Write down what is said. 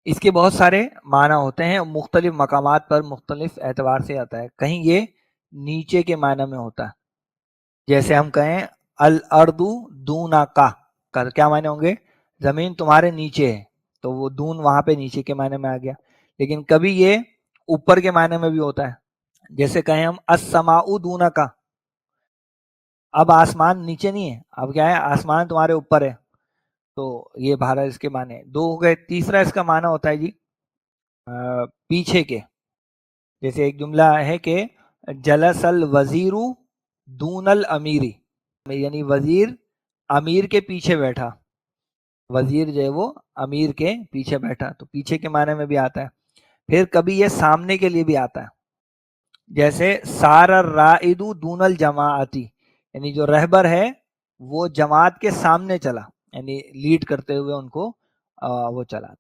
इसके बहुत सारे माना होते हैं, मुख्तलिफ मकामात पर मुख्तलिफ एतबार से आता है। कहीं ये नीचे के माना में होता है, जैसे हम कहें अल अर्दू दूना का क्या माने होंगे, जमीन तुम्हारे नीचे है, तो वो दून वहां पे नीचे के माने में आ गया। लेकिन कभी ये ऊपर के माने में भी होता है, जैसे कहें हम अस्समाउ दूना का, अब आसमान नीचे नहीं है, अब क्या है, आसमान तुम्हारे ऊपर है, तो ये भारत इसके माने दो हो गए। तीसरा इसका माना होता है जी पीछे के, जैसे एक जुमला है कि जलसल वजीरू दूनल अमीरी, यानी वजीर अमीर के पीछे बैठा, वजीर जो है वो अमीर के पीछे बैठा, तो पीछे के माने में भी आता है। फिर कभी ये सामने के लिए भी आता है, जैसे सारा राइदू दूनल जमाअती, यानी जो रहबर है वो जमात के सामने चला, यानी लीड करते हुए उनको वो चला।